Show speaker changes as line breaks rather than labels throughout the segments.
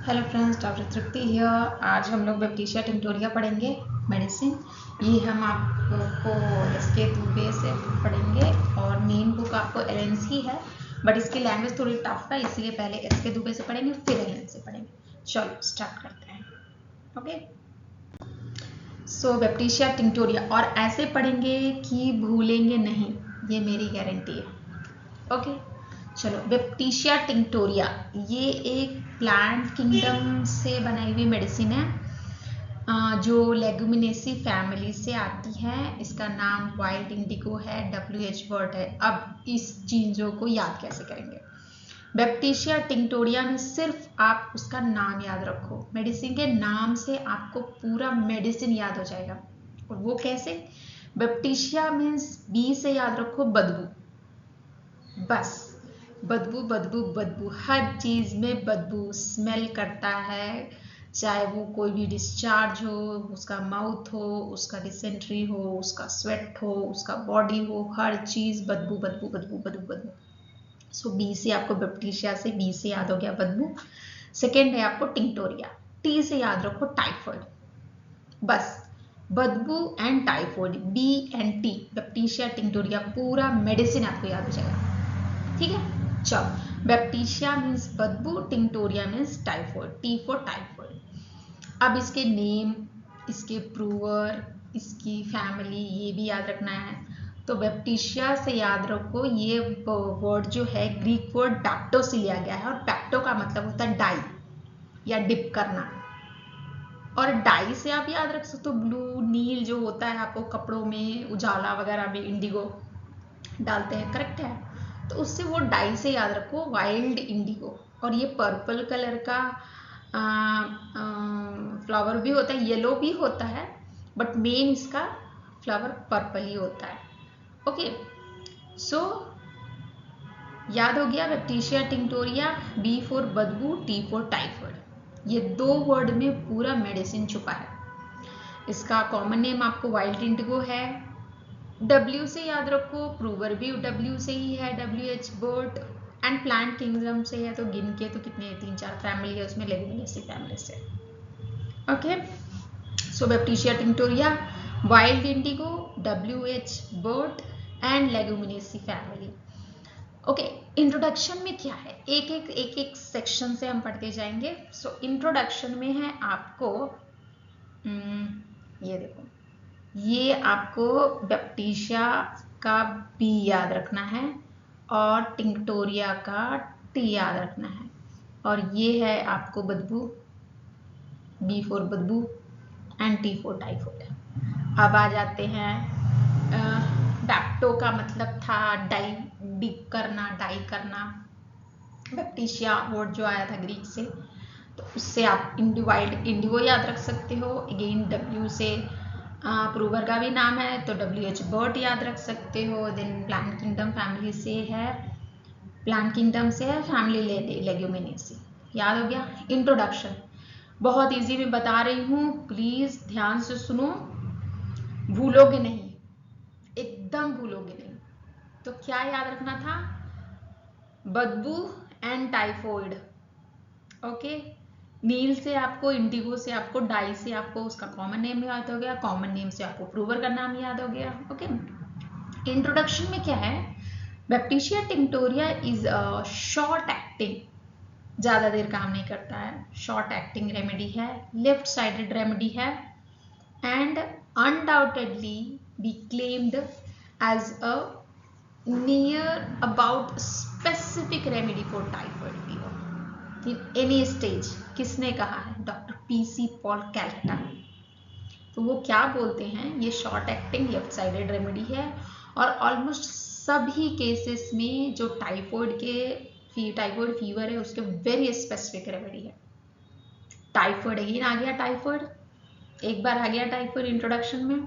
Hello friends, doctor Tripti here. आज हम लोग बैप्टिशिया टिंक्टोरिया पढ़ेंगे मेडिसिन। ये हम आपको इसके दुबे से पढ़ेंगे और मेन बुक आपको एलेंस ही है, बट इसकी लैंग्वेज थोड़ी टफ है, इसलिए पहले इसके दुबे से पढ़ेंगे फिर एलेंस से पढ़ेंगे। चलो स्टार्ट करते हैं। ओके, सो बैप्टिशिया टिंक्टोरिया, और ऐसे पढ़ेंगे कि भूलेंगे नहीं, ये मेरी गारंटी है। ओके, चलो बैप्टिशिया टिंक्टोरिया ये एक प्लांट किंगडम से बनाई हुई मेडिसिन है जो लेगुमिनेसी फैमिली से आती है। इसका नाम वाइल्ड इंडिगो है, WH वर्ड है। अब इस चीज़ों को याद कैसे करेंगे? बैप्टिशिया टिंक्टोरिया में सिर्फ आप उसका नाम याद रखो, मेडिसिन के नाम से आपको पूरा मेडिसिन याद हो जाएगा। और वो कैसे? बैप्टिशिया मीन्स बी से याद रखो बदबू, बस बदबू बदबू बदबू, हर चीज में बदबू स्मेल करता है, चाहे वो कोई भी डिस्चार्ज हो, उसका माउथ हो, उसका डिसेंट्री हो, उसका स्वेट हो, उसका बॉडी हो, हर चीज बदबू बदबू बदबू बदबू बदबू। सो बी से आपको बैप्टिशिया से बी से याद हो गया बदबू। सेकेंड है आपको टिंक्टोरिया, टी से याद रखो टाइफॉइड, बस बदबू and typhoid, B and T, Baptisia tinctoria, पूरा मेडिसिन आपको याद हो जाएगा। ठीक है, चलो बैप्टिशिया मीन्स बदबू, tinctoria means typhoid, T for typhoid. अब इसके नेम, इसके प्रूवर, इसकी फैमिली, ये भी याद रखना है। तो बैप्टिशिया से याद रखो, ये वर्ड जो है ग्रीक वर्ड बैप्टो से लिया गया है, और बैप्टो का मतलब होता है डाई या डिप करना। और डाई से आप याद रख सकते हो ब्लू, नील जो होता है आपको कपड़ों में, उजाला वगैरह में इंडिगो डालते हैं, करेक्ट है। तो उससे वो डाई से याद रखो वाइल्ड इंडिगो। और ये पर्पल कलर का फ्लावर भी होता है, येलो भी होता है, बट मेन इसका फ्लावर पर्पल ही होता है। ओके, सो याद हो गया बैप्टिशिया टिंक्टोरिया, बी फॉर बदबू, टी फॉर टाइफॉइड। ये दो वर्ड में पूरा मेडिसिन छुपा है। इसका कॉमन नेम आपको वाइल्ड इंडिगो है, W से याद रखो, प्रूवर भी W से ही है, WH bird, and plant kingdom से है, तो गिन के तो कितने 3-4 फैमिली है उसमें, लेगुमिनेसी फैमिली से। Okay, so Baptisia tinctoria, wild indigo, WH bird and Leguminosae family. Okay, introduction में क्या है, एक सेक्शन से हम पढ़ते जाएंगे। सो इंट्रोडक्शन में है आपको ये देखो, ये आपको बैप्टिशिया का बी याद रखना है और टिंक्टोरिया का टी याद रखना है, और ये है आपको बदबू, बी फॉर बदबू एंड टी फॉर टाइफॉइड। अब आ जाते हैं, बैप्टो का मतलब था डाई, डिप करना, डाई करना। बैप्टिशिया वर्ड जो आया था ग्रीक से, तो उससे आप वाइल्ड इंडिगो याद रख सकते हो। अगेन W से प्रूवर का भी नाम है, तो WH बर्ड याद रख सकते हो। देन प्लांट किंगडम फैमिली से है, प्लांट किंगडम से है फैमिली लेग्यूमिनेसी, याद हो गया। इंट्रोडक्शन बहुत इजी में बता रही हूँ, प्लीज ध्यान से सुनो, भूलोगे नहीं, एकदम भूलोगे नहीं। तो क्या याद रखना था? बदबू एंड टाइफॉइड। ओके, नील से आपको, इंडिगो से आपको, डाई से आपको उसका कॉमन नेम याद हो गया, कॉमन नेम से आपको प्रूवर का नाम याद हो गया। ओके, इंट्रोडक्शन में क्या है, baptisia tinctoria is short acting, ज्यादा देर काम नहीं करता है, शॉर्ट एक्टिंग रेमेडी है, लेफ्ट साइडेड रेमेडी है, and undoubtedly be claimed as a near about specific remedy for typhoid fever in any stage. किसने कहा है? डॉक्टर PC पॉल कैल्टा। तो वो क्या बोलते हैं, ये short acting left sided remedy है, और ऑलमोस्ट सभी केसेस में जो टाइफॉइड फीवर है उसके वेरी स्पेसिफिक रेमेडी है। टाइफॉइड अगेन आ गया, टाइफॉइड एक बार आ गया, टाइफॉइड इंट्रोडक्शन में।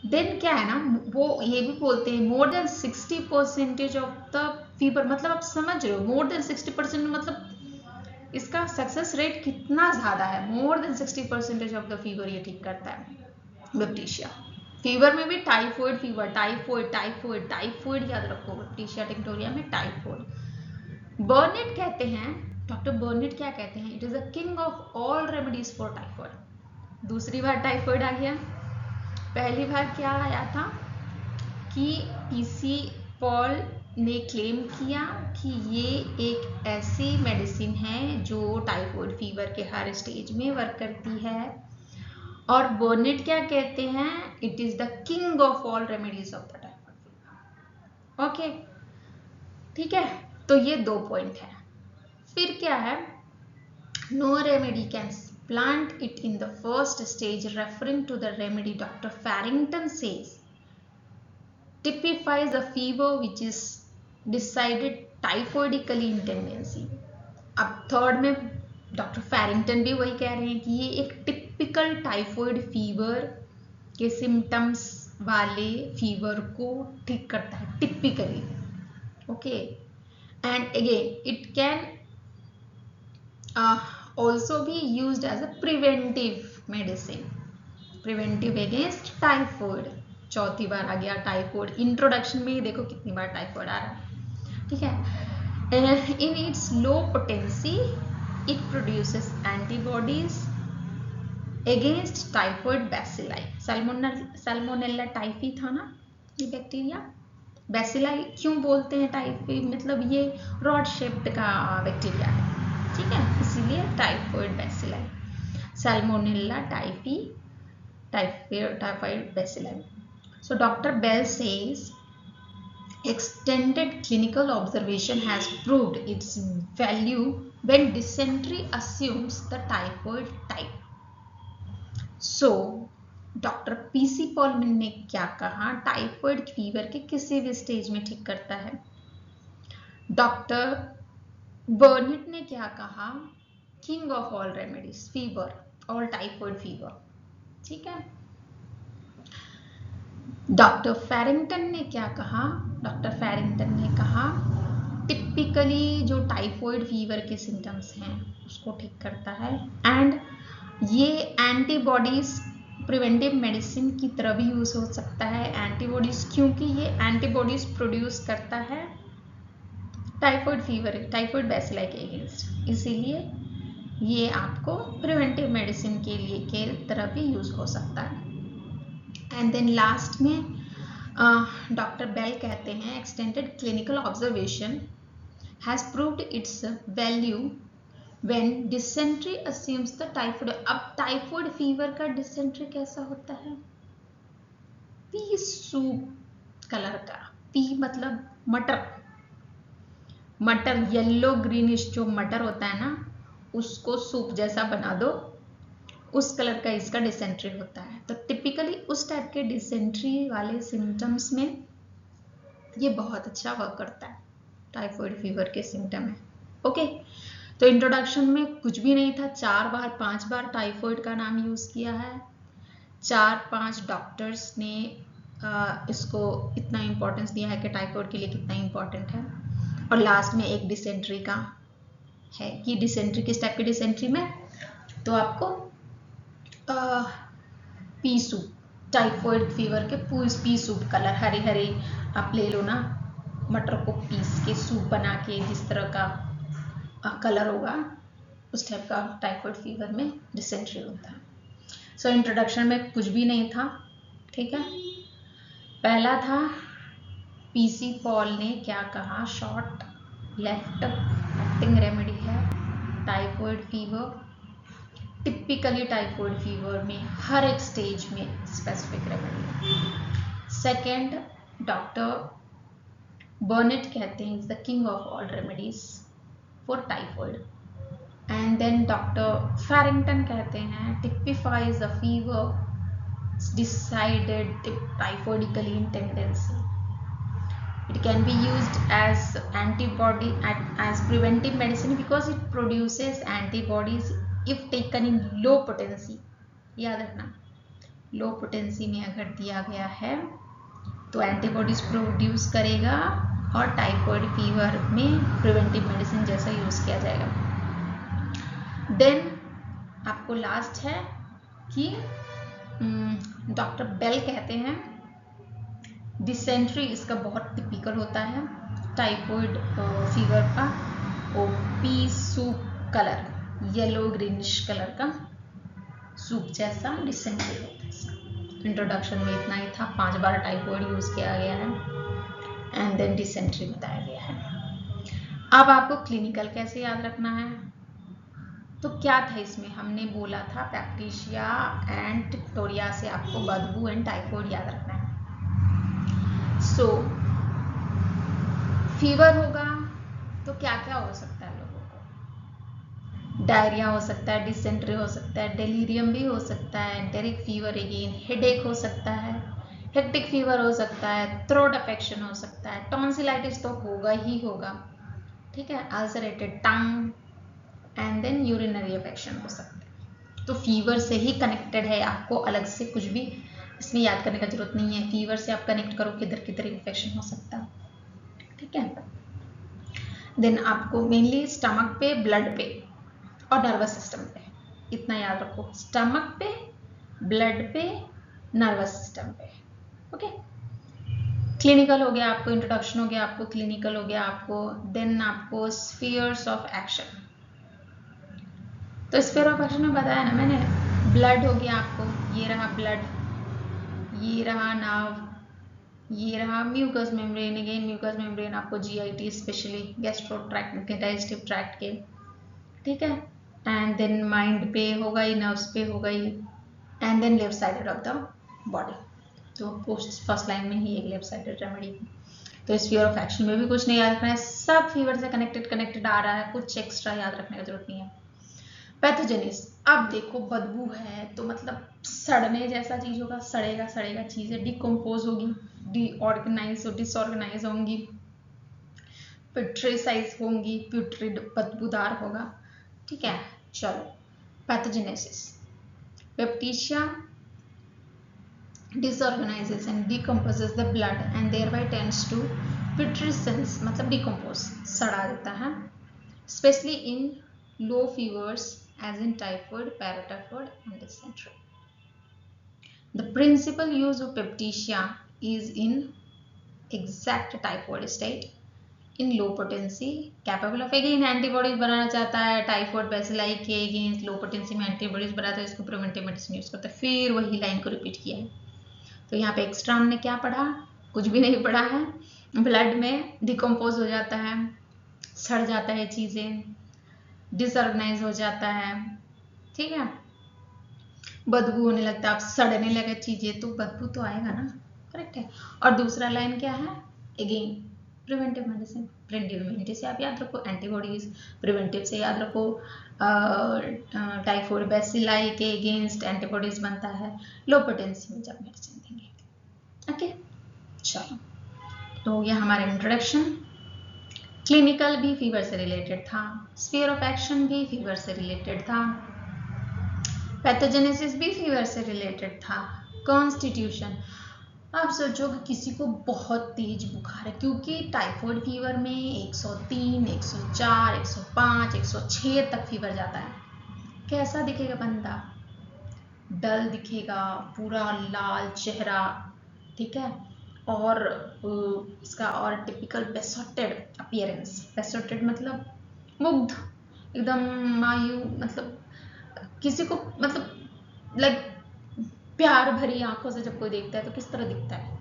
देन क्या है ना, वो ये भी बोलते हैं more than 60% of the fever, मतलब आप समझ रहे हो मोर देन 60% मतलब इसका सक्सेस रेट कितना ज्यादा है, more than 60% of the fever ये ठीक करता है बैप्टिशिया। फीवर में भी typhoid fever, typhoid typhoid typhoid याद रखो, बैप्टिशिया टिंक्टोरिया में टाइफॉइड। बर्नेट कहते हैं डॉक्टर बर्नेट क्या कहते हैं, it is the king of all remedies for typhoid. दूसरी बार टाइफॉइड आ गया, पहली बार क्या आया था कि पीसी पॉल ने क्लेम किया कि ये एक ऐसी मेडिसिन है जो टाइफॉइड फीवर के हर स्टेज में वर्क करती है। और बर्नेट क्या कहते हैं, it is the king of all remedies of the typhoid fever. Okay, ठीक है, तो ये 2 पॉइंट है। फिर क्या है, no remedy can plant it in the first stage, referring to the remedy doctor Farrington says typifies a fever which is decided typhoidically in tendency। अब third में डॉक्टर फैरिंगटन भी वही कह रहे हैं कि ये एक टिपिकल टाइफॉइड फीवर के सिम्टम्स वाले फीवर को ठीक करता है typically. Okay, and again it can also be used as a preventive medicine, preventive against typhoid। चौथी बार आ गया टाइफॉइड, इंट्रोडक्शन में ही देखो कितनी बार टाइफॉइड आ रहा है, ठीक है। In its low potency it produces antibodies against typhoid bacilli. Salmonella typhi था ना ये बैक्टीरिया, बैसिलाई क्यों बोलते हैं टाइफी, मतलब ये रॉड शेप्ड का बैक्टीरिया है, ठीक है, इसीलिए typhoid bacilli, Salmonella typhi, typhoid bacilli. So Dr. Bell says extended clinical observation has proved its value when dysentery assumes the typhoid type। So doctor PC Paulman ने क्या कहा, टाइफॉइड फीवर के किसी भी स्टेज में ठीक करता है। डॉक्टर बर्नेट ने क्या कहा, king of all remedies fever, all typhoid fever, ठीक है। डॉक्टर फैरिंगटन ने क्या कहा, डॉक्टर फैरिंगटन ने कहा टिपिकली जो टाइफॉइड फीवर के सिम्टम्स हैं उसको ठीक करता है, एंड ये एंटीबॉडीज प्रिवेंटिव मेडिसिन की तरह भी यूज हो सकता है। एंटीबॉडीज क्योंकि ये एंटीबॉडीज प्रोड्यूस करता है टाइफॉइड फीवर, टाइफॉइड बैसिलाई के अगेंस्ट, इसीलिए ये आपको प्रिवेंटिव मेडिसिन के लिए के तरह भी यूज हो सकता है। एंड देन लास्ट में डॉक्टर बेल कहते हैं extended clinical observation has proved its value when dysentery assumes the typhoid. अब टाइफॉइड फीवर का डिसेंट्री कैसा होता है, पी सूप कलर का, पी मतलब मटर, मटर येलो ग्रीनिश जो मटर होता है ना उसको सूप जैसा बना दो, उस कलर का इसका डिसेंट्री होता है। तो टिपिकली उस टाइप के डिसेंट्री वाले सिम्टम्स में ये बहुत अच्छा वर्क करता है, टाइफॉइड फीवर के सिम्टम है। ओके, तो इंट्रोडक्शन में कुछ भी नहीं था, 4 बार 5 बार टाइफॉइड का नाम यूज किया है, 4-5 डॉक्टर्स ने इसको इतना इम्पोर्टेंस दिया है कि टाइफॉइड के लिए कितना इम्पोर्टेंट है, और लास्ट में एक डिसेंट्री का है कि डिसेंट्री किस टाइप की डिसेंट्री में, तो आपको पी सूप, टाइफॉइड फीवर के P soup colour, Hare Hare आप ले लो ना, मटर को पीस के सूप बना के जिस तरह का कलर होगा उस टाइप का टाइफॉइड फीवर में डिसेंट्री होता है। सो इंट्रोडक्शन में कुछ भी नहीं था, ठीक है। पहला था पीसी पॉल ने क्या कहा, शॉर्ट लेफ्ट एक्टिंग रेमेडी है typhoid fever, typically typhoid fever में हर एक स्टेज में specific remedy. Second, doctor Burnett कहते हैं is the king of all remedies for typhoid, and then doctor Farrington कहते हैं typifies the fever decided typhoidically in tendency. It can be used as antibody as preventive medicine because it produces antibodies if taken in low potency। याद रखना, लो potency में अगर दिया गया है तो एंटीबॉडीज प्रोड्यूस करेगा और टाइफॉइड फीवर में प्रिवेंटिव मेडिसिन जैसा यूज किया जाएगा। देन आपको लास्ट है कि डॉक्टर बेल कहते हैं डिसेंट्री इसका बहुत टिपिकल होता है टाइफॉइड फीवर का, OP soup colour, yellow greenish colour का सूप जैसा डिसेंट्री होता है। इंट्रोडक्शन में इतना ही था, 5 बार टाइफॉइड यूज किया गया है एंड देन डिसेंट्री बताया गया है। अब आपको क्लिनिकल कैसे याद रखना है, तो क्या था इसमें, हमने बोला था बैक्टीरिया एंड टिक्टोरिया से आपको बदबू एंड टाइफॉइड याद रखना है। सो फीवर होगा तो क्या क्या हो सकता है लोगों को, डायरिया हो सकता है, डिसेंट्री हो सकता है, डेलीरियम भी हो सकता है, एंटेरिक फीवर अगेन, हेडेक हो सकता है, हेक्टिक फीवर हो सकता है, थ्रोट अफेक्शन हो सकता है, टॉन्सिलाइटिस तो होगा ही होगा, ठीक है, ulcerated tongue and then urinary affection हो सकता है। तो फीवर से ही कनेक्टेड है, आपको अलग से कुछ भी इसमें याद करने का जरूरत नहीं है, फीवर से आप कनेक्ट करो किधर किधर इन्फेक्शन हो सकता है, ठीक है। देन आपको मेनली स्टमक पे, ब्लड पे और नर्वस सिस्टम पे, इतना याद रखो, स्टमक पे, ब्लड पे, नर्वस सिस्टम पे, ओके। क्लिनिकल हो गया आपको, इंट्रोडक्शन हो गया आपको, क्लिनिकल हो गया आपको, देन आपको स्फीयर्स ऑफ एक्शन। तो स्फीयर ऑफ एक्शन में बताया ना मैंने, ब्लड हो गया आपको, ये रहा ब्लड, ये रहा नर्व, ये रहा mucus membrane, again mucus membrane आपको GIT specially gastro tract, digestive tract के, ठीक है। एंड देन माइंड पे हो गई, नर्व्स पे हो गई, and then left sided of the body, तो पोस्ट फर्स्ट लाइन में ही एक लेफ्ट साइडेड रेमेडी। तो स्फीयर ऑफ एक्शन में भी कुछ नहीं याद रखना है, सब फीवर से कनेक्टेड आ रहा है, कुछ एक्स्ट्रा याद रखने की जरूरत नहीं है। पैथोजेनिस, अब देखो बदबू है तो मतलब सड़ने जैसा चीज होगा, सड़ेगा सड़ेगा चीजें डिकम्पोज होगी, डिसऑर्गेनाइज होंगी, प्यूट्रेसाइज होंगी, प्यूट्रिड बदबूदार होगा, ठीक है। चलो pathogenesis, bacteria disorganizes and decomposes the blood and thereby tends to putrescence, मतलब decompose, सड़ा देता है, especially in low fevers as in typhoid, paratyphoid and dysentery. The principal use of pepticia is in exact typhoid state, in low potency, capable of again antibodies बनाना चाहता है, typhoid bacilli के against लो potency में antibodies बनाता है, इसको preventive medicine use करता है। फिर वही लाइन को रिपीट किया है, तो यहाँ पे एक्स्ट्रा हमने क्या पढ़ा, कुछ भी नहीं पढ़ा है, ब्लड में डिकम्पोज हो जाता है, सड़ जाता है चीजें, डिसऑर्गेनाइज हो जाता है, ठीक है, बदबू होने लगता है, आप सड़ने लगे चीजें तो बदबू तो आएगा ना, करेक्ट है। और दूसरा लाइन क्या है, अगेन प्रिवेंटिव मेडिसिन, प्रिवेंटिव से आप याद रखो एंटीबॉडीज, प्रिवेंटिव से याद रखो टाइफॉइड बैसिलाई के अगेंस्ट एंटीबॉडीज बनता है लो पोटेंसी में जब मेडिसिन देंगे, ओके। चलो तो ये हमारा इंट्रोडक्शन, क्लिनिकल भी फीवर से रिलेटेड था, स्फीयर ऑफ एक्शन भी फीवर से रिलेटेड था, पैथोजेनेसिस भी फीवर से रिलेटेड था, कॉन्स्टिट्यूशन, आप सोचो कि किसी को बहुत तेज बुखार है, क्योंकि टाइफॉइड फीवर में 103, 104, 105, 106 तक फीवर जाता है, कैसा दिखेगा बंदा, डल दिखेगा, पूरा लाल चेहरा, ठीक है, और इसका और टिपिकल बेसोटेड अपीयरेंस, बेसोटेड मतलब मुग्ध, एकदम मायू, मतलब किसी को मतलब लाइक प्यार भरी आंखों से जब कोई देखता है तो किस तरह दिखता है,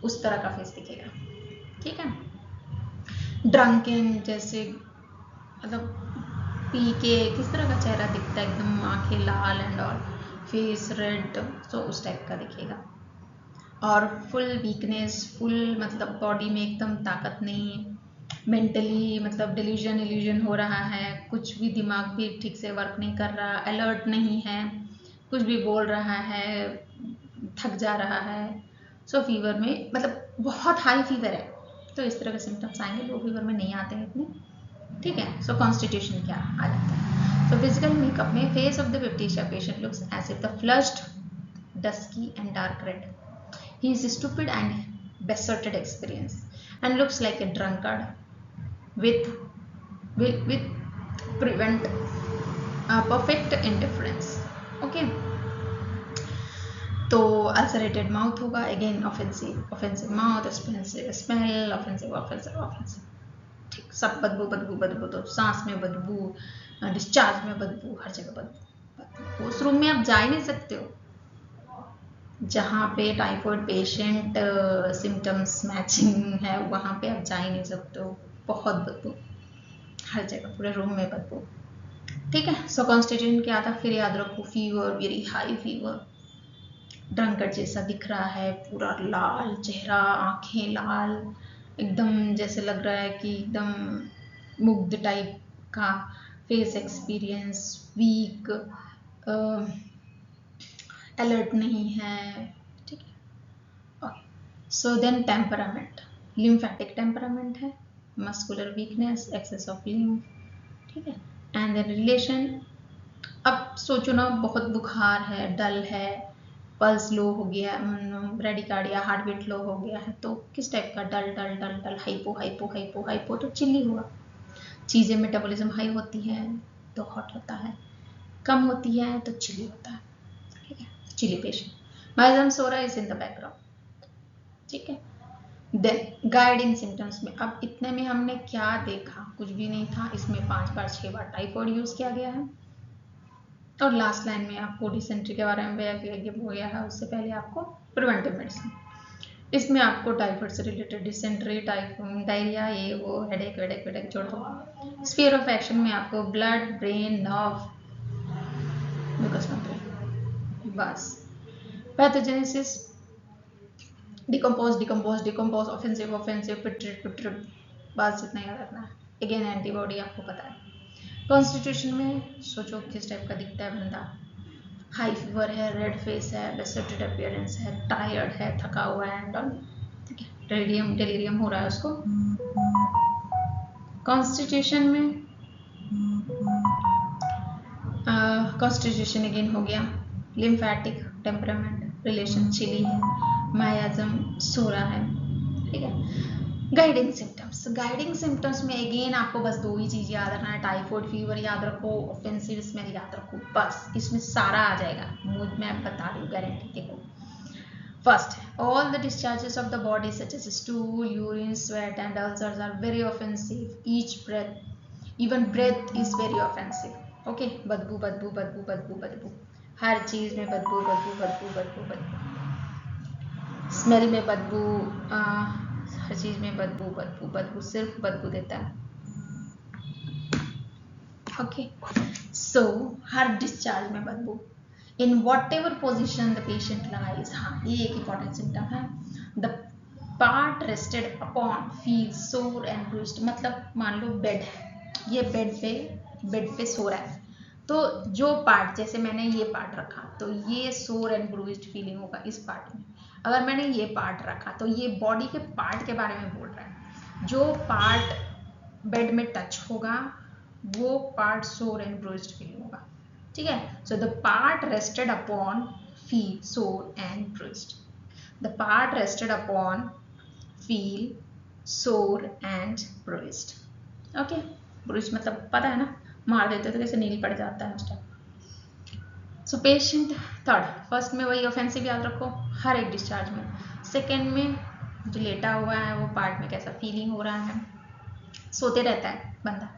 उस तरह का फेस दिखेगा, ठीक है। ड्रंकन जैसे मतलब पी के किस तरह का चेहरा दिखता है, एकदम आंखें लाल एंड ऑल, फेस रेड, तो उस टाइप का दिखेगा। और फुल वीकनेस, फुल मतलब बॉडी में एकदम ताकत नहीं, मेंटली मतलब डिल्यूजन हो रहा है, कुछ भी दिमाग भी ठीक से वर्क नहीं कर रहा, अलर्ट नहीं है, कुछ भी बोल रहा है, थक जा रहा है, सो फीवर में मतलब बहुत हाई फीवर है तो इस तरह के सिम्टम्स आएंगे, लो फीवर में नहीं आते हैं इतने, ठीक है। सो कॉन्स्टिट्यूशन क्या आ जाता है, सो फिजिकल मेकअप में face of the bacteria patient looks as if the flushed, dusky and dark red, he is stupid and besotted experience and looks like a drunkard with prevent perfect indifference, okay। तो ulcerated mouth होगा, again offensive mouth, expensive smell, offensive, ठीक। सब बदबू बदबू बदबू, तो सांस में बदबू, डिस्चार्ज में बदबू, हर जगह बदबू। उस रूम में आप जा ही नहीं सकते हो जहाँ पे टाइफाइड पेशेंट सिम्टम्स मैचिंग है, वहाँ पे आप जा ही नहीं सकते हो। बहुत बदबू हर जगह, पूरे रूम में बदबू। ठीक है। सो कॉन्स्टिट्यूशन क्या था फिर याद रखो, fever, very high fever, drunkard जैसा दिख रहा है, पूरा लाल चेहरा, आंखें लाल, एकदम जैसे लग रहा है कि एकदम मुग्ध टाइप का फेस एक्सपीरियंस, वीक, अलर्ट नहीं है। ठीक है। So then temperament, lymphatic temperament है, muscular weakness, excess of lymph. ठीक है। एंड देन रिलेशन, अब सोचो ना, बहुत बुखार है, डल है, पल्स लो हो गया, ब्रेडिकार्डिया, हार्ट बीट लो हो गया है, तो किस टाइप का, डल डल डल डल, हाइपो हाइपो हाइपो हाइपो, तो चिल्ली होगा। चीज़ें मेटाबॉलिज्म हाई होती है तो हॉट होता है, कम होती है तो चिली होता है। ठीक है। चिली पेशेंट, माइजम सो रहा है इज इन द बैकग्राउंड। ठीक है। देन गाइडिंग सिम्टम्स में, अब इतने में हमने क्या देखा, कुछ भी नहीं था। इसमें 5 बार 6 बार टाइफाइड यूज किया गया है, और लास्ट लाइन में आपको डिसेंट्री के बारे में हो गया है। उससे पहले आपको प्रिवेंटिव मेडिसिन, इसमें आपको टाइफाइड से रिलेटेड डिसेंट्री, टाइफाइड, डायरिया, ये वो, हेडेक वेडेक वेडेक छोड़ दो। स्फीयर ऑफ एक्शन में आपको blood, brain, nerve, mucus membrane, बस। Pathogenesis, decompose decompose decompose, offensive offensive, putrid putrid, बस इतना याद रखना है। अगेन एंटीबॉडी आपको पता है। कॉन्स्टिट्यूशन में सोचो किस टाइप का दिखता है बंदा, हाई फीवर है, रेड फेस है, डिसऑर्डर्ड अपीयरेंस है, टायर्ड है, थका हुआ है एंड ऑल। ठीक है। डेलीरियम डेलीरियम हो रहा है उसको। कॉन्स्टिट्यूशन में कॉन्स्टिट्यूशन अगेन हो गया, लिम्फेटिक टेम्परामेंट, रिलेशन चिली है, मायाजम सो रहा है। ठीक है। गाइडिंग सिम्टम्स, गाइडिंग सिम्टम्स में अगेन आपको बस 2 ही चीज याद रखना है, टाइफाइड फीवर याद रखो, ऑफेंसिव स्मेल याद रखो, बस इसमें सारा आ जाएगा। मुझ में बता रही हूँ गारंटी। देखो, first, all the discharges of the body such as stool, urine, sweat and ulcers are very offensive. Each breath, even breath is very offensive. Okay, बदबू बदबू बदबू बदबू बदबू, हर चीज में बदबू बदबू बदबू बदबू बदबू, स्मेल में बदबू, हर चीज में बदबू बदबू बदबू, सिर्फ बदबू देता है। ओके, सो हर डिस्चार्ज में बदबू, in whatever position the patient lies। हाँ, ये एक important symptom है। the part rested upon feels sore and bruised, मतलब मान लो बेड है, ये बेड पे सो रहा है, तो जो पार्ट, जैसे मैंने ये पार्ट रखा तो ये सोर एंड ब्रूइज्ड फीलिंग होगा इस पार्ट में। अगर मैंने ये पार्ट रखा तो ये बॉडी के पार्ट के बारे में बोल रहा है, जो पार्ट बेड में टच होगा वो पार्ट सोर एंड ब्रूइज्ड फीलिंग होगा। ठीक है। So the part rested upon feel sore and bruised, the part rested upon feel sore and bruised. Okay, bruised मतलब पता है ना, मार देते तो कैसे नील पड़ जाता है उस time. So patient third, first में वही ऑफेंसिव याद रखो हर एक डिस्चार्ज में, सेकेंड में जो लेटा हुआ है वो पार्ट में कैसा फीलिंग हो रहा है, सोते रहता है बंदा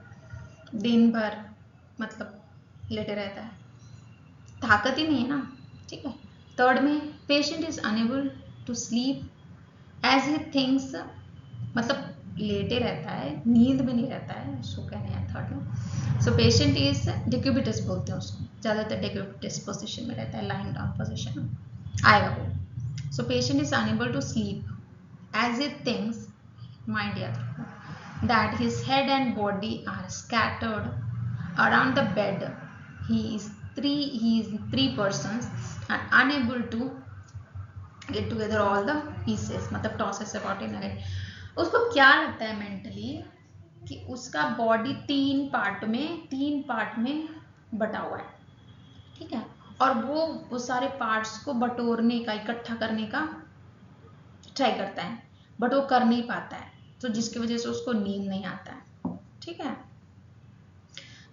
दिन भर, मतलब लेटे रहता है, ताकत ही नहीं है ना। ठीक है। थर्ड में patient is unable to sleep as he thinks, मतलब लेटे रहता है, नींद में नहीं रहता है, उसको कहने हैं थर्ड में। सो पेशेंट इज डिक्यूबिटस बोलते हैं उसको, ज़्यादातर डिक्यूबिटस पोजिशन में रहता है, लाइंग डाउन पोजिशन में आएगा वो। So patient is unable to sleep as it thinks, mind याद रखो, that his head and body are scattered around the bed. He is three persons and unable to get together all the pieces, मतलब tosses about in again. उसको क्या लगता है mentally कि उसका body तीन पार्ट में बटा हुआ है। ठीक है। और वो सारे पार्ट्स को बटोरने का, इकट्ठा करने का ट्राई करता है, बट वो कर नहीं पाता है, तो जिसकी वजह से उसको नींद नहीं आता है। ठीक है।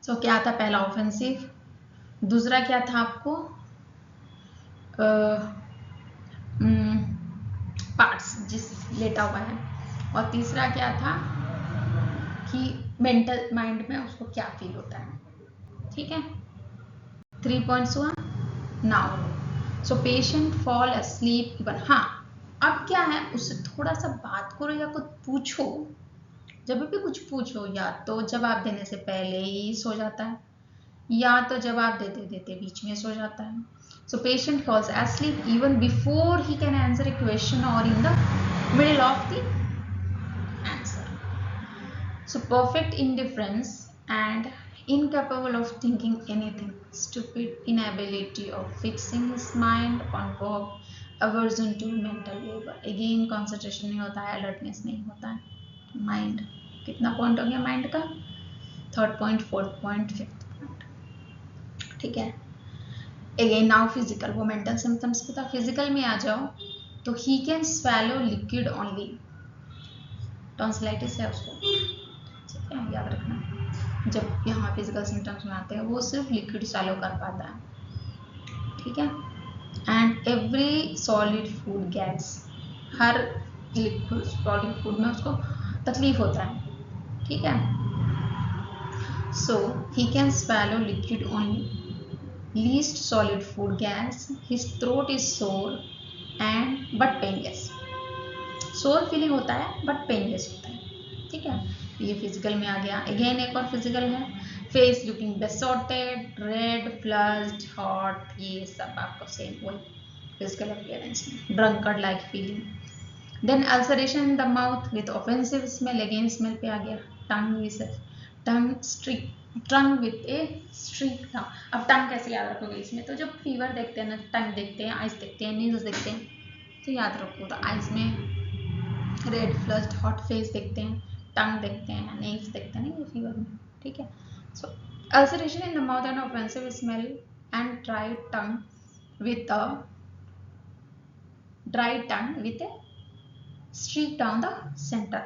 सो क्या था पहला ऑफेंसिव, दूसरा क्या था आपको पार्ट्स जिस लेटा हुआ है, और तीसरा क्या था कि मेंटल माइंड में उसको क्या फील होता है। ठीक है, 3 पॉइंट्स हुआ। Now so patient fall asleep even, हाँ अब क्या है, उससे थोड़ा सा बात करो या कुछ पूछो। जब भी कुछ पूछो, या तो जवाब देने से पहले ही सो जाता है, या तो जवाब देते देते बीच में सो जाता है। So patient falls asleep even before he can answer a question or in the middle of the answer. So perfect indifference and incapable of thinking anything, stupid inability of fixing his mind on work, aversion to mental labor. Again concentration नहीं होता है, alertness नहीं होता है। Mind कितना point हो गया mind का? 3rd point, 4th point, 5th point. ठीक है, अगेन नाउ फिजिकल, वो मेंटल सिम्टम्स पे था। फिजिकल में आ जाओ तो ही can swallow liquid only, tonsillitis है उसको, ठीक है याद रखना। जब यहाँ फिजिकल सिम्टम्स में आते हैं वो सिर्फ लिक्विड स्वैलो कर पाता है, ठीक है। And every solid food gas, हर लिक्विड सॉलिड फूड में उसको तकलीफ होता है, ठीक है। So he can swallow liquid only, least solid food gas, his throat is sore and but painless, sore feeling होता है but painless होता है, ठीक है। ये फिजिकल में आ गया। अगेन एक और फिजिकल है, face looking besotted, red, flushed, hot, ये सब आपको सेम वही फिजिकल अपीयरेंस में। Drunkard like feeling, then ulceration in the mouth with offensive smell, again smell पे आ गया। Tongue streak, tongue with a streak था। अब टंग कैसे याद रखोगे इसमें, तो जब फीवर देखते हैं ना, टंग देखते हैं, आइज देखते हैं, नील्स देखते हैं, तो याद रखो। तो आइज में रेड, फ्लश्ड, हॉट फेस देखते हैं, टंग देखते हैं, नेल्स देखते हैं ना, ये फीवर में, ठीक है। So ulceration in the mouth and offensive smell and dry tongue with a streak down the centre,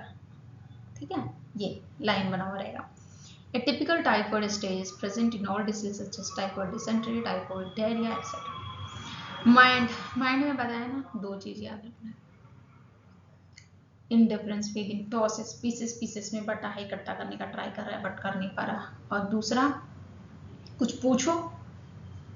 ठीक है। ये लाइन बना हुआ रहेगा। A typical typhoid stage is present in all diseases such as typhoid dysentery, typhoid diarrhea, etc. Mind में बताया ना, दो चीज याद रखना है। इंडिफरेंस फीलिंग, टॉसेस, पीसेस में बटा है, इकट्ठा करने का ट्राई कर रहा है बट कर नहीं पा रहा। और दूसरा, कुछ पूछो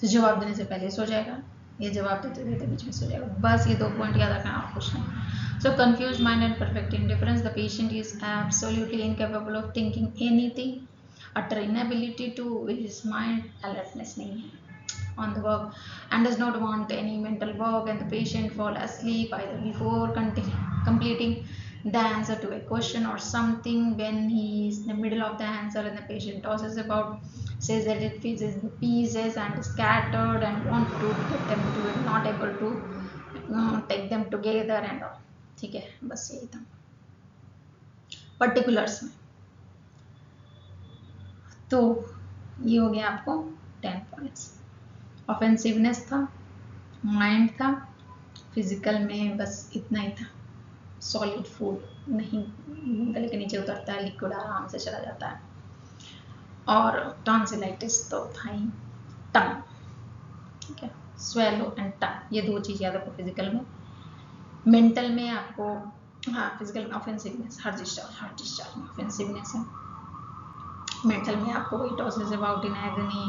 तो जवाब देने से पहले सो जाएगा, ये जवाब देते देते बीच में सो जाएगा। बस ये 2 पॉइंट याद रखना और कुछ नहीं। सो confused mind and perfect indifference, the patient is absolutely incapable of thinking anything, utter inability to with his mind, alertness नहीं है on the work and does not want any mental work, and the patient fall asleep either before completing the answer to a question or something when he is in the middle of the answer, and the patient tosses about, says that it is the pieces and is scattered and want to get them to it, not able to take them together and all, ठीक है। बस यही था particulars में। तो ये हो गया आपको 10 पॉइंट्स। ऑफेंसिवनेस था, माइंड था, फिजिकल में बस इतना ही था, सॉलिड फूड नहीं गले के नीचे उतरता है, लिक्विड आराम से चला जाता है, और टॉन्सिलाइटिस तो था ही। टंग, ठीक है, स्वेलो एंड टंग, ये दो चीज याद रखो फिजिकल में। मेंटल में आपको, हाँ फिजिकल में ऑफेंसिवनेस, हर डिस्चार्ज में ऑफेंसिवनेस है। मेंटल में आपको वही tosses about in agony,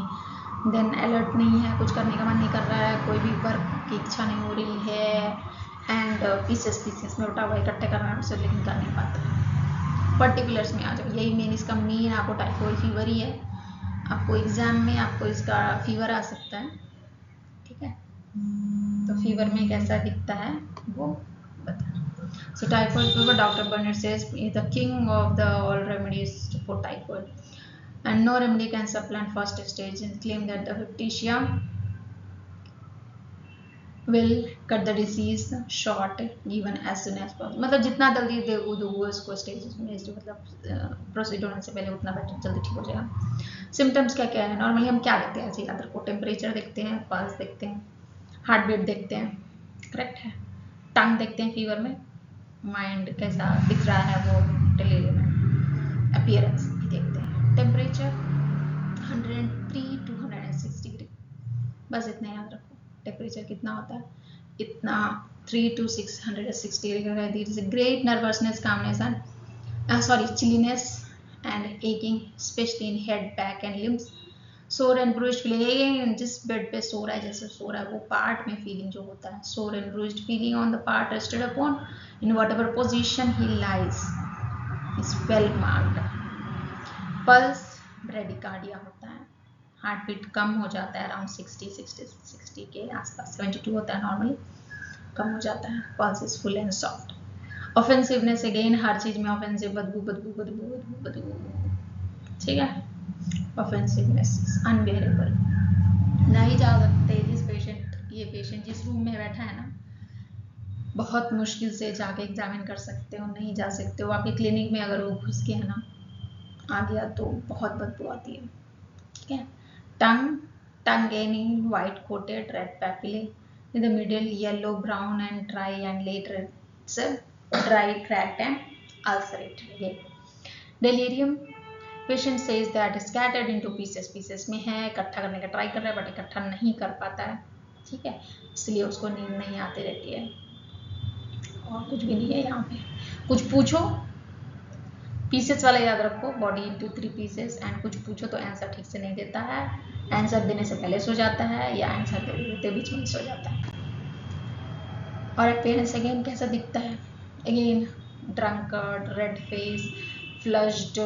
then alert नहीं है, कुछ करने का मन नहीं कर रहा है, कोई भी वर्क की इच्छा नहीं हो रही है, एंड पीसेस में उठा हुआ इकट्ठे करना है उसे, लेकिन कर नहीं पाता। पर्टिकुलर्स में आ जाओ, यही मेन इसका मेन आपको टाइफाइड फीवर ही है। आपको एग्जाम में आपको इसका फीवर आ सकता है, ठीक है। तो फीवर में कैसा दिखता है वो बताना। So typhoid fever, Dr. Bernard says, is the king of the all remedies for typhoid, and no remedy can supplant first stage, and claim that the Hypnotia will cut the disease short given as soon as possible। मतलब जितना जल्दी दोगे उसको stage में, मतलब proceed होने से पहले उतना बेटर, जल्दी ठीक हो जाएगा। सिम्टम्स क्या क्या है, नॉर्मली हम क्या देखते हैं, ऐसे याद रखो, टेम्परेचर देखते हैं, पल्स देखते हैं, हार्ट बीट देखते हैं, करेक्ट है। टंग देखते हैं फीवर में, माइंड कैसा दिख रहा है वो डिलीरियम में, अपीयरेंस भी देखते हैं, टेम्परेचर 103 to 106 डिग्री, बस इतना याद रखो। टेम्परेचर कितना होता है, इतना 3 to 606 डिग्री का। There is a great nervousness, calmness and chilliness and aching, especially in head, back and limbs. Sore and bruised feeling, again जिस बेड पे सो रहा है, जैसे सो रहा है वो पार्ट में फीलिंग जो होता है, sore and bruised feeling on the part rested upon in whatever position he lies is well marked. Pulse bradycardia होता है, हार्ट बीट कम हो जाता है अराउंड 60 के आसपास, 72 होता है नॉर्मली, कम हो जाता है. Pulse is full and soft. Offensiveness, again हर चीज में ऑफेंसिव, बदबू बदबू बदबू बदबू बदबू, ठीक है. ऑफेंसिवनेस इज अनबेरेबल, नहीं जा सकते. ये पेशेंट जिस रूम में बैठा है ना, बहुत मुश्किल से जाके एग्जामिन कर सकते हो, नहीं जा सकते हो. आपके क्लिनिक में अगर वो घुस के है ना आ गया तो बहुत बदबू आती है, ठीक है. टंग gaining white coated, red papillae in the middle, yellow brown and dry, and later it's a dry, cracked and ulcerated again. Delirium, patient says that scattered into pieces में है, इकट्ठा करने का ट्राई कर रहा है बट इकट्ठा नहीं कर पाता है, ठीक है, इसलिए उसको नींद नहीं आती रहती है. और कुछ भी नहीं है यहाँ पे. कुछ पूछो, पीसेस वाला याद रखो, बॉडी इनटू 3 पीसेस, एंड कुछ पूछो तो आंसर ठीक से नहीं देता है, आंसर देने से पहले सो जाता है या आंसर देते बीच में सो जाता है. और अपीयरेंस अगेन कैसा दिखता है, again drunkard, red face, flushed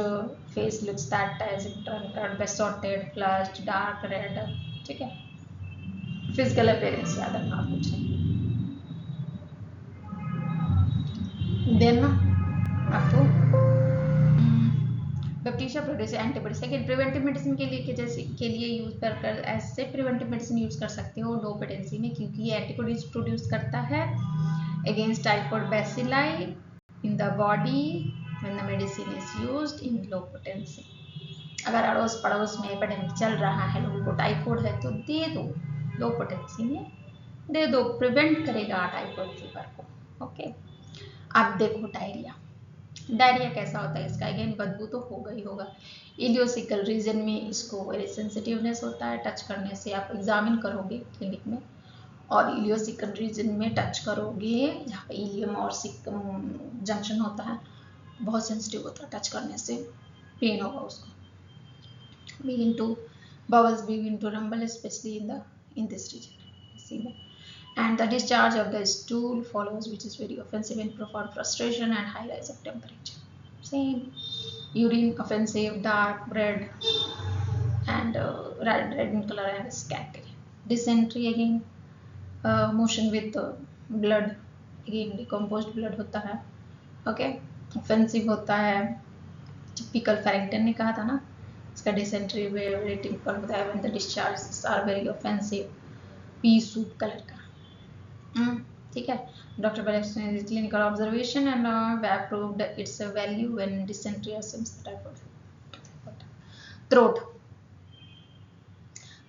face, looks that as drunkard, besotted, flushed, dark red, ठीक है. फिजिकल अपीयरेंस याद रखना, कुछ नहीं. देन आपको baptisia produce antibody. Second, preventive medicine के लिए यूज कर ऐसे प्रिवेंटिव मेडिसिन यूज कर सकते हो लो पोटेंसी में, क्योंकि ये एंटीबॉडीज प्रोड्यूस करता है against typhoid bacilli in the body when the medicine is used in low potency. अगर अड़ोस पड़ोस में एपिडेमिक चल रहा है, लोगों को टाइफॉइड है तो दे दो, लो पोटेंसी में दे दो, प्रिवेंट करेगा टाइफॉइड फीवर को. ओके. अब देखो डायरिया. डायरिया कैसा होता है इसका, अगेन बदबू तो होगा ही होगा. इलियोसिकल रीजन में इसको वेरी सेंसिटिवनेस होता है, टच करने से आप एग्जामिन करोगे क्लिनिक में, और इलियोसिकल रीजन में टच करोगे जहाँ पे इलियम और सिकम जंक्शन होता है, बहुत सेंसिटिव होता है, टच करने से पेन होगा उसको. begin to bowels begin to rumble, especially in this region. See that? And the discharge of the stool follows, which is very offensive in profound frustration and high rise of temperature. Same. Urine offensive, dark red and red in color and scattering. Dysentery again, motion with blood, again decomposed blood होता है. Okay. Offensive होता है, typical Farrington ने कहा था ना, इसका dysentery very typical होता है when the discharges are very offensive, pea soup colour का. ठीक है. Dr. Bell explains clinical observation and have proved its value when dysentery assumes the typhoid.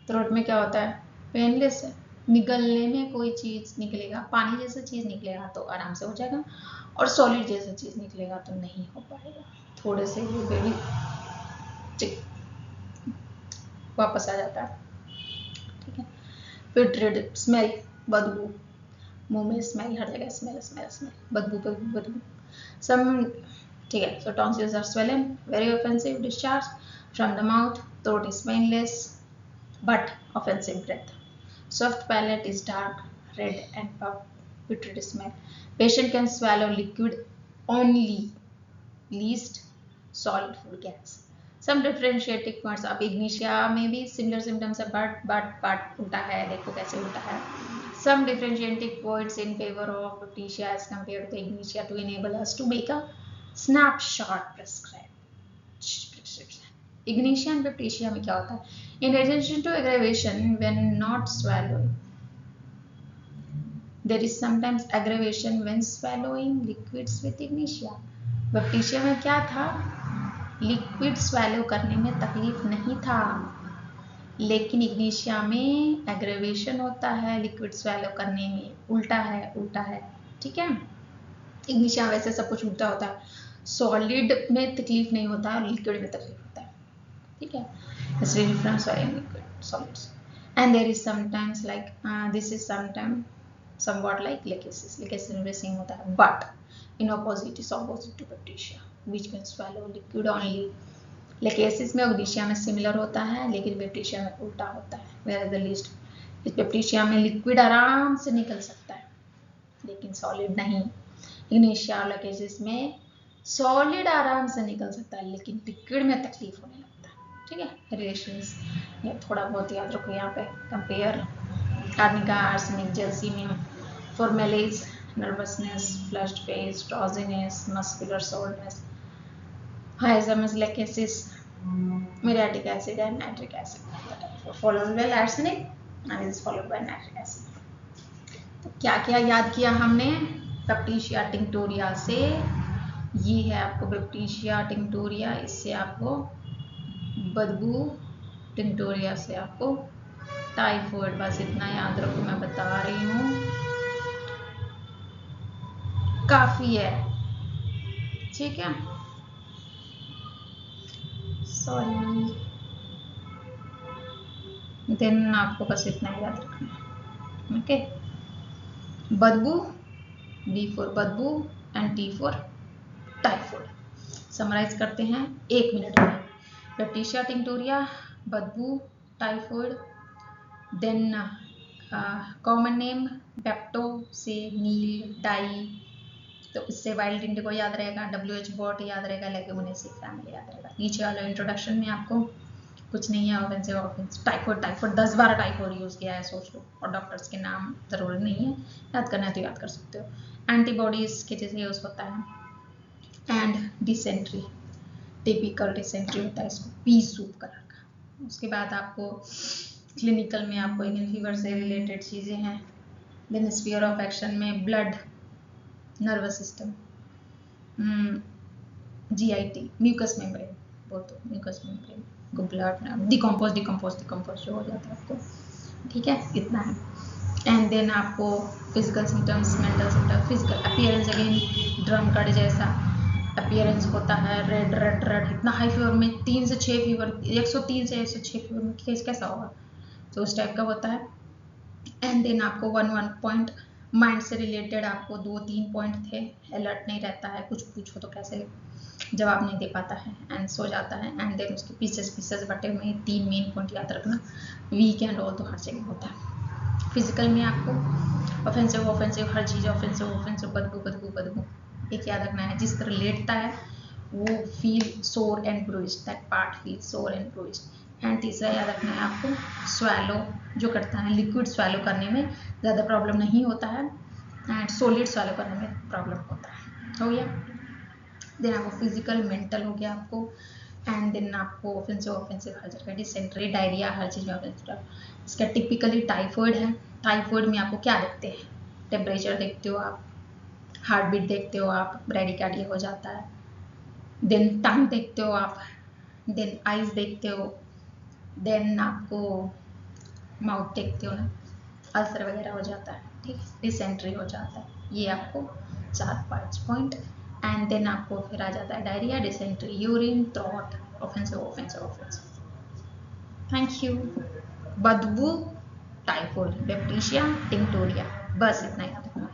Throat में क्या होता है, पेनलेस है, निगलने में कोई चीज निकलेगा, पानी जैसा चीज निकलेगा तो आराम से हो जाएगा, और सॉलिड जैसा चीज निकलेगा तो नहीं हो पाएगा, थोड़े से ये बेबी वापस आ जाता है. ठीक है. पिट्रेड, स्मेल, बदबू, मुंह में स्मेल, हर जगह स्मेल स्मेल स्मेल, बदबू बदबू बदबू. सम, ठीक है. So tonsils are swollen, very offensive discharge from the mouth, throat is painless but offensive breath. Soft palate is dark red and puff, putrid smell. Patient can swallow liquid only, least solid food gas. Some differentiating points. अब Ignatia में भी similar symptoms है, but उल्टा है, देखो कैसे उल्टा है. Some differentiating points in favor of Babesia as compared to Ignitia to enable us to make a snapshot prescription. Ignitia and Babesia में क्या होता है? In addition to aggravation when not swallowing, there is sometimes aggravation when swallowing liquids with ignitia. Babesia में क्या था? Liquid swallow करने में तकलीफ नहीं था, लेकिन इग्निशिया में एग्रेवेशन होता है लिक्विड swallow करने में. उल्टा है. ठीक है. इग्निशिया वैसे सब कुछ उल्टा होता है, सॉलिड में तकलीफ नहीं होता है, लिक्विड में तकलीफ होता है. ठीक है. It's really from solid liquid solids, and there is sometimes like this is sometimes somewhat like lecasis में same होता है, but in opposite is opposite to Babesia, which can swallow liquid only lachesis में ओगनीशिया में similar होता है, लेकिन bacteria में उल्टा होता है। वेयर द लीस्ट, इस बैक्टीरिया में लिक्विड आराम से निकल सकता है लेकिन सॉलिड नहीं। इग्नेशिया और लेकेसिस में सॉलिड आराम से निकल सकता है लेकिन लिक्विड में तकलीफ होने लगता है। ठीक है, रिलेशंस ये थोड़ा बहुत याद रखो यहाँ पे। कंपेयर कार्निका, आर्सेनिक, जेलसीमियम, फॉर्मेलिस, nervousness, flushed face, drowsiness, muscular soreness, हाइजमस, lachesis, muriatic acid and nitric acid followed by arsenic and is followed by nitric acid। तो क्या क्या याद किया हमने बैक्टीरिया टिंक्टोरिया से? ये है आपको बैक्टीरिया टिंक्टोरिया, इससे आपको बदबू, टिंक्टोरिया से आपको टाइफॉइड। बस इतना याद रखो, मैं बता रही हूँ, काफी है। ठीक है, सॉरी, देन आपको बस इतना याद रखना है। ओके, बदबू, B फॉर बदबू and T for typhoid. Summarise करते हैं 1 मिनट में। बैक्टीरिया टिंक्टोरिया, बदबू, टाइफॉइड, देन कॉमन नेम बेप्टो से नील, डाई, तो इससे वाइल्ड इंडिगो याद रहेगा, WH बॉट याद रहेगा, लेगुमिनेसी फैमिली याद रहेगा। नीचे वाले इंट्रोडक्शन में आपको कुछ नहीं है, ऑफेंसिव ऑफेंस, टाइफॉइड 10 बार टाइफॉइड यूज किया है, सोच लो, और डॉक्टर्स के नाम जरूरी नहीं है, याद करना है तो याद कर सकते हो। एंटीबॉडीज के जैसे यूज होता है। एंड डिसेंट्री, टिपिकल डिसेंट्री होता है, इसको पी सूप कलर का। उसके बाद आपको क्लिनिकल में आपको एवियन फीवर से रिलेटेड चीजें हैं। देन स्फीयर ऑफ एक्शन में blood, nervous system, GIT, mucous membrane, बोल तो म्यूकस मेम्ब्रेन को ब्लड डिकम्पोज जो हो जाता है आपको। ठीक है, इतना है। एंड देन आपको physical symptoms, mental symptoms, physical appearance, again drum card जैसा अपीयरेंस होता है, रेड रेड रेड, इतना हाई फीवर में 3 से 6 फीवर, 103 से 106 फीवर में कैसा होगा, तो उस टाइप का होता है। एंड देन आपको 1 पॉइंट माइंड से रिलेटेड आपको 2-3 पॉइंट थे। अलर्ट नहीं रहता है, कुछ पूछो तो कैसे जवाब नहीं दे पाता है, एंड सो जाता है। एंड देन उसके पीसेस बटे हुए हैं, 3 मेन पॉइंट याद रखना। वीक एंड ऑल तो हर जगह होता है। फिजिकल में आपको ऑफेंसिव हर चीज़ ऑफेंसिव, बदबू एक याद रखना है, जिस तरह लेटता है वो feel sore and bruised, that part feel sore and bruised. And तीसरा याद रखना है आपको, स्वेलो जो करता है, लिक्विड स्वेलो करने में ज़्यादा प्रॉब्लम नहीं होता है, एंड सॉलिड स्वेलो करने में प्रॉब्लम होता है। हो गया। देन आपको फिजिकल, मेंटल हो गया आपको, एंड देन आपको ऑफेंसिव हर जगह, डिसेंट्री, डायरिया हर चीज़ में ऑफेंसिव। इसका टिपिकली टाइफॉइड है। टाइफॉइड में आपको क्या देखते हैं? टेम्परेचर देखते हो आप, हार्ट बीट देखते हो आप, ब्रेडिकार्डिया हो जाता है, देन टंग देखते हो आप, देन आइज देखते हो, देन आपको माउथ देखते हो ना, अल्सर वगैरह हो जाता है। ठीक है, डिसेंट्री हो जाता है। ये आपको 4-5 पॉइंट। एंड देन आपको फिर आ जाता है diarrhoea, dysentery, urine, throat, offensive. Thank you. बदबू, टाइफॉइड, बैक्टीरिया टिंक्टोरिया, बस इतना याद रखना।